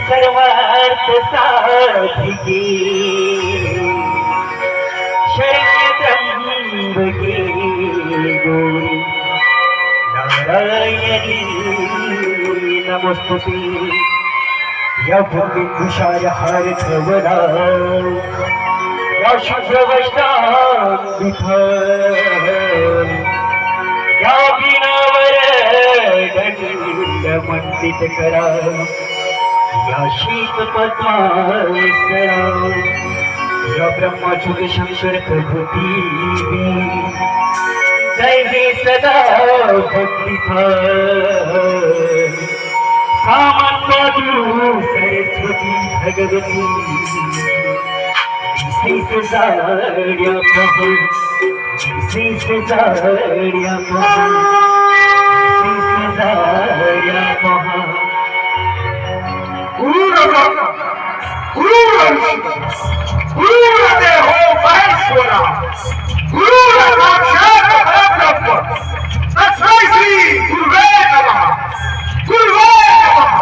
सर्वार्थ साधिके शरण्य त्र्यंबके गौरी नारायणी नमोस्तुते या भूमिकुशाय हरधवला या शुभ्रवस्त्रान्विता या बिनावर दंडमंडित करा या शीत पद्मासरा या ब्रह्माच्युत शंकर प्रभुती दैवी सदा भक्तिथा सामन्वदु सरस्वती भगवती श्री सजाड्या प्रभु श्री सजाड्या प्रभु श्री सजाड्या महा गुरु देहो महेश्वरा गुरु साक्षात परब्रह्म तस्मै श्री गुरुवे नमः गुरुवे नमः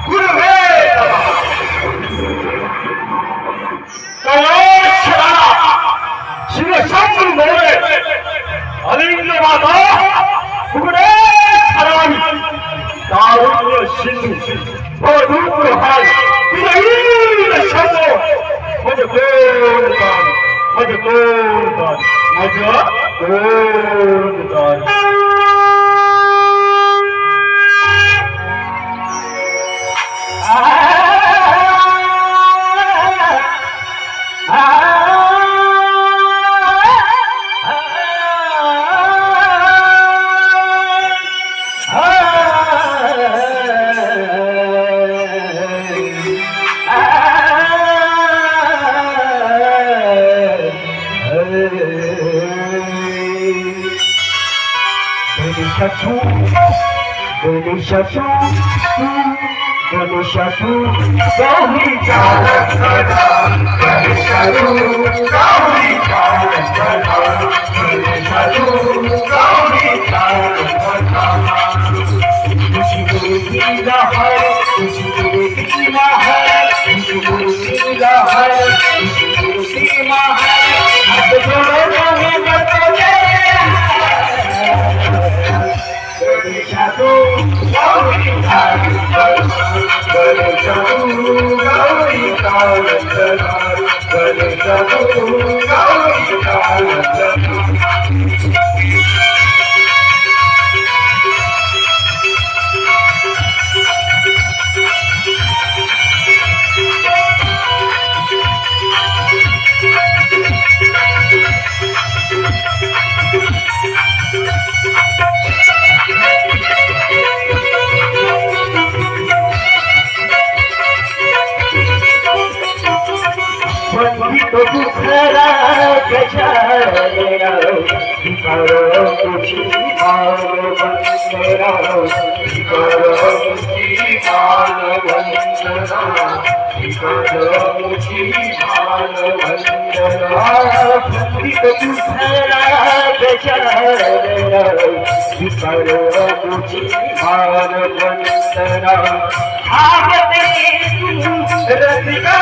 गुरुवे नमः कळोक्षरा शिवशंकर मोरे अलिंग माता फुगडे छरावी कारुण्य सिंधू भरपूर हाल विरहीन शब्द माझं कोणतान माझं कोणतान माझं कोणतान गणेशाचू गौरी गणेशाचू तुझी मूर्तीला हर तुझी मूर्तीला हर तुझी मूर्तीला हर तुझी मूर्तीला हर हात जोडून हे बसले गणेशाचू गौरी दुसरा गजानना करो तुझी मान वंदना करो तुझी मान वंदना करो तुझी मान वंदना दुसरा गजानना करो तुझी मान वंदना भागते रसिका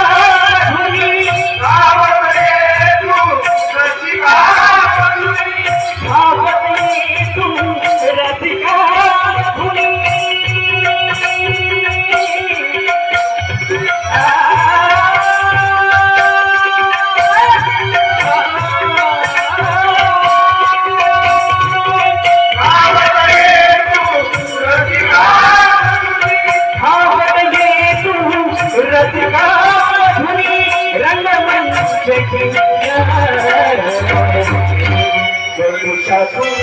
Guru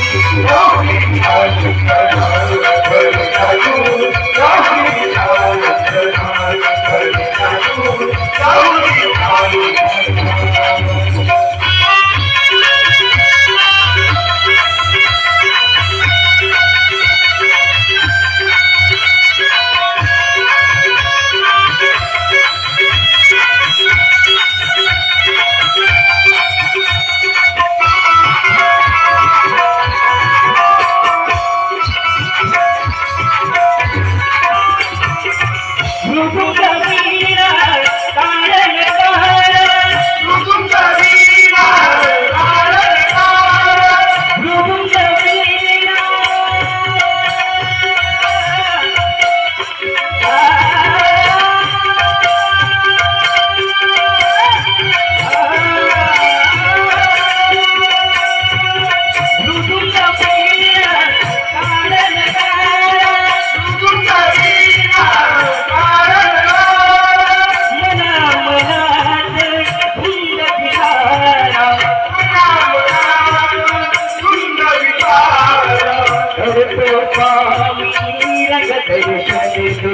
दर्शन तू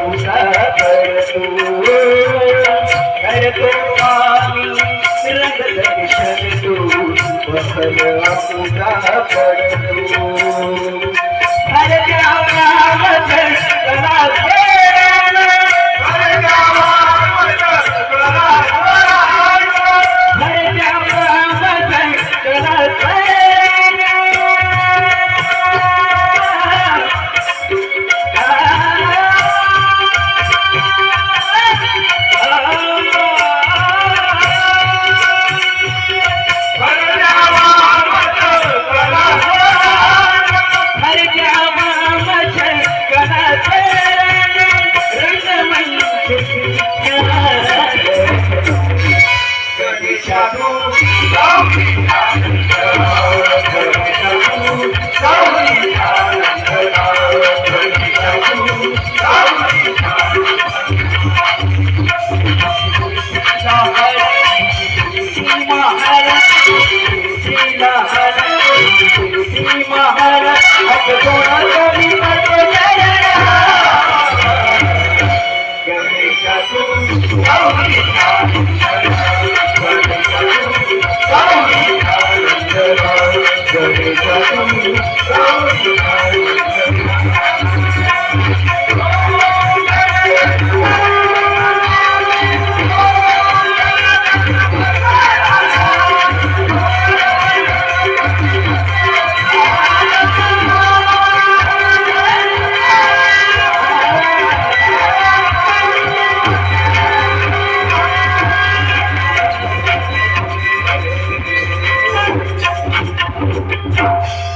उठा करतो आम्ही रंग दर्शन तू उठा करतो